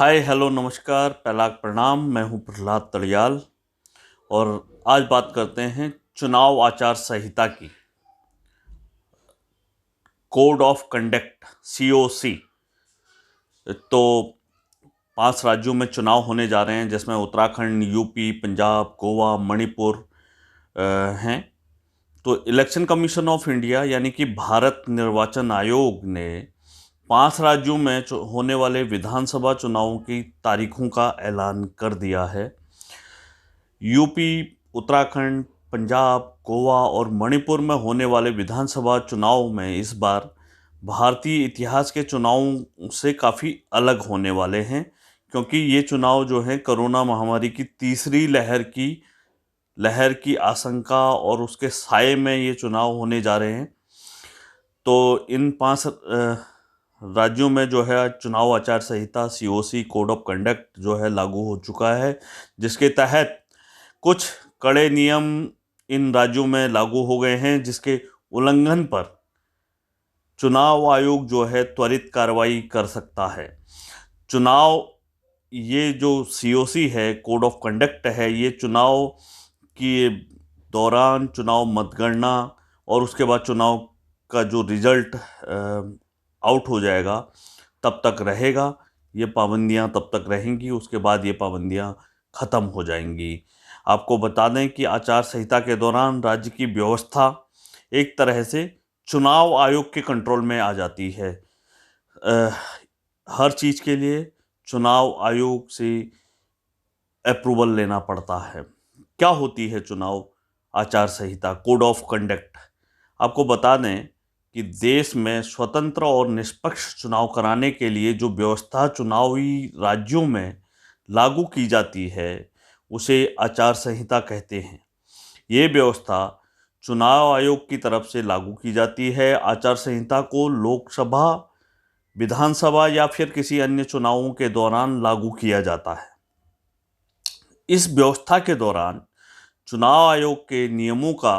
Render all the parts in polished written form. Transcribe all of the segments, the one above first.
Hi hello नमस्कार पहलाग प्रणाम। मैं हूं प्रहलाद तड़ियाल और आज बात करते हैं चुनाव आचार संहिता की। Code of conduct COC। तो 5 राज्यों में चुनाव होने जा रहे हैं जिसमें उत्तराखंड, यूपी, पंजाब, गोवा, मणिपुर हैं। तो इलेक्शन कमीशन ऑफ इंडिया यानी कि भारत निर्वाचन आयोग ने 5 राज्यों में होने वाले विधानसभा चुनावों की तारीखों का ऐलान कर दिया है। यूपी, उत्तराखंड, पंजाब, गोवा और मणिपुर में होने वाले विधानसभा चुनाव में इस बार भारतीय इतिहास के चुनावों से काफ़ी अलग होने वाले हैं, क्योंकि ये चुनाव जो है कोरोना महामारी की तीसरी लहर की आशंका और उसके साए में ये चुनाव होने जा रहे हैं। तो इन 5 राज्यों में जो है चुनाव आचार संहिता COC कोड ऑफ कंडक्ट जो है लागू हो चुका है, जिसके तहत कुछ कड़े नियम इन राज्यों में लागू हो गए हैं, जिसके उल्लंघन पर चुनाव आयोग जो है त्वरित कार्रवाई कर सकता है। चुनाव ये जो COC है, कोड ऑफ कंडक्ट है, ये चुनाव के दौरान चुनाव मतगणना और उसके बाद चुनाव का जो रिजल्ट आउट हो जाएगा तब तक रहेगा। ये पाबंदियां तब तक रहेंगी, उसके बाद ये पाबंदियां ख़त्म हो जाएंगी। आपको बता दें कि आचार संहिता के दौरान राज्य की व्यवस्था एक तरह से चुनाव आयोग के कंट्रोल में आ जाती है। हर चीज़ के लिए चुनाव आयोग से अप्रूवल लेना पड़ता है। क्या होती है चुनाव आचार संहिता कोड ऑफ कंडक्ट? आपको बता दें कि देश में स्वतंत्र और निष्पक्ष चुनाव कराने के लिए जो व्यवस्था चुनावी राज्यों में लागू की जाती है उसे आचार संहिता कहते हैं। ये व्यवस्था चुनाव आयोग की तरफ से लागू की जाती है। आचार संहिता को लोकसभा, विधानसभा या फिर किसी अन्य चुनावों के दौरान लागू किया जाता है। इस व्यवस्था के दौरान चुनाव आयोग के नियमों का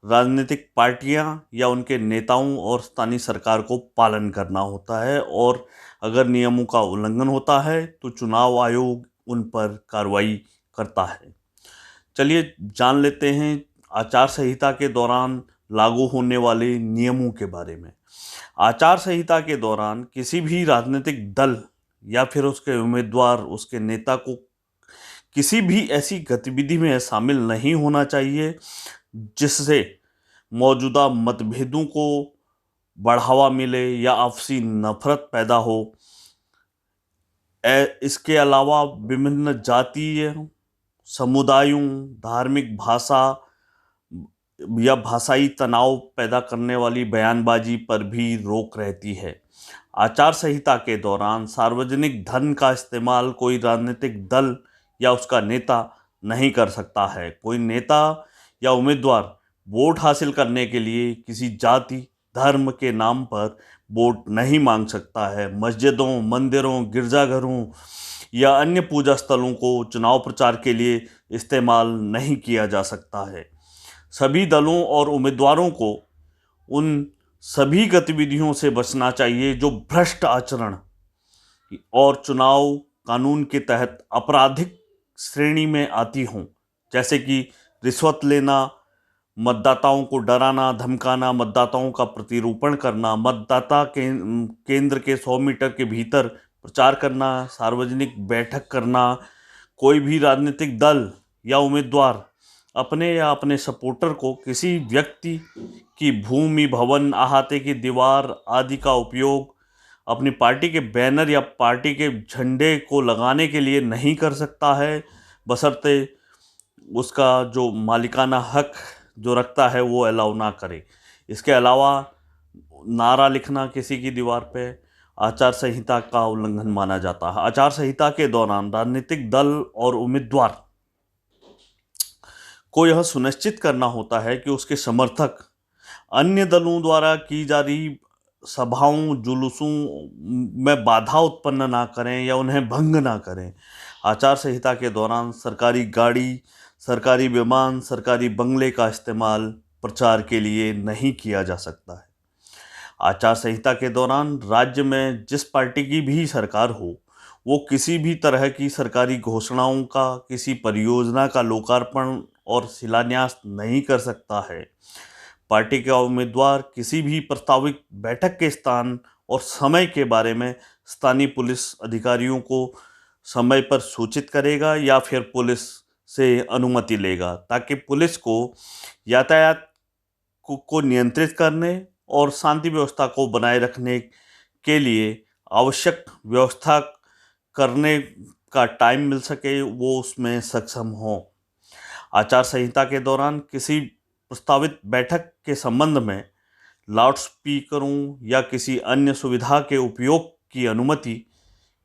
राजनीतिक पार्टियां या उनके नेताओं और स्थानीय सरकार को पालन करना होता है, और अगर नियमों का उल्लंघन होता है तो चुनाव आयोग उन पर कार्रवाई करता है। चलिए जान लेते हैं आचार संहिता के दौरान लागू होने वाले नियमों के बारे में। आचार संहिता के दौरान किसी भी राजनीतिक दल या फिर उसके उम्मीदवार, उसके नेता को किसी भी ऐसी गतिविधि में शामिल नहीं होना चाहिए जिससे मौजूदा मतभेदों को बढ़ावा मिले या आपसी नफरत पैदा हो। इसके अलावा विभिन्न जातीय समुदायों, धार्मिक भाषा या भाषाई तनाव पैदा करने वाली बयानबाजी पर भी रोक रहती है। आचार संहिता के दौरान सार्वजनिक धन का इस्तेमाल कोई राजनीतिक दल या उसका नेता नहीं कर सकता है। कोई नेता या उम्मीदवार वोट हासिल करने के लिए किसी जाति, धर्म के नाम पर वोट नहीं मांग सकता है। मस्जिदों, मंदिरों, गिरजाघरों या अन्य पूजा स्थलों को चुनाव प्रचार के लिए इस्तेमाल नहीं किया जा सकता है। सभी दलों और उम्मीदवारों को उन सभी गतिविधियों से बचना चाहिए जो भ्रष्ट आचरण और चुनाव कानून के तहत आपराधिक श्रेणी में आती हों, जैसे कि रिश्वत लेना, मतदाताओं को डराना धमकाना, मतदाताओं का प्रतिरूपण करना, मतदाता केंद्र के 100 मीटर के भीतर प्रचार करना, सार्वजनिक बैठक करना। कोई भी राजनीतिक दल या उम्मीदवार अपने या अपने सपोर्टर को किसी व्यक्ति की भूमि, भवन, अहाते की दीवार आदि का उपयोग अपनी पार्टी के बैनर या पार्टी के झंडे को लगाने के लिए नहीं कर सकता है, बशर्ते उसका जो मालिकाना हक जो रखता है वो अलाउ ना करे। इसके अलावा नारा लिखना किसी की दीवार पे आचार संहिता का उल्लंघन माना जाता है। आचार संहिता के दौरान राजनीतिक दल और उम्मीदवार को यह सुनिश्चित करना होता है कि उसके समर्थक अन्य दलों द्वारा की जा रही सभाओं, जुलूसों में बाधा उत्पन्न ना करें या उन्हें भंग ना करें। आचार संहिता के दौरान सरकारी गाड़ी, सरकारी विमान, सरकारी बंगले का इस्तेमाल प्रचार के लिए नहीं किया जा सकता है। आचार संहिता के दौरान राज्य में जिस पार्टी की भी सरकार हो वो किसी भी तरह की सरकारी घोषणाओं का, किसी परियोजना का लोकार्पण और शिलान्यास नहीं कर सकता है। पार्टी का उम्मीदवार किसी भी प्रस्तावित बैठक के स्थान और समय के बारे में स्थानीय पुलिस अधिकारियों को समय पर सूचित करेगा या फिर पुलिस से अनुमति लेगा, ताकि पुलिस को यातायात को नियंत्रित करने और शांति व्यवस्था को बनाए रखने के लिए आवश्यक व्यवस्था करने का टाइम मिल सके, वो उसमें सक्षम हो। आचार संहिता के दौरान किसी प्रस्तावित बैठक के संबंध में लाउड स्पीकरों या किसी अन्य सुविधा के उपयोग की अनुमति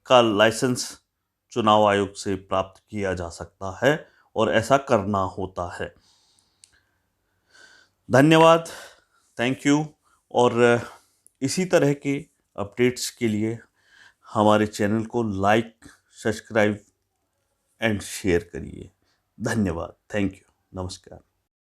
का लाइसेंस चुनाव आयोग से प्राप्त किया जा सकता है और ऐसा करना होता है। धन्यवाद, थैंक यू। और इसी तरह के अपडेट्स के लिए हमारे चैनल को लाइक, सब्सक्राइब एंड शेयर करिए। धन्यवाद, थैंक यू, नमस्कार।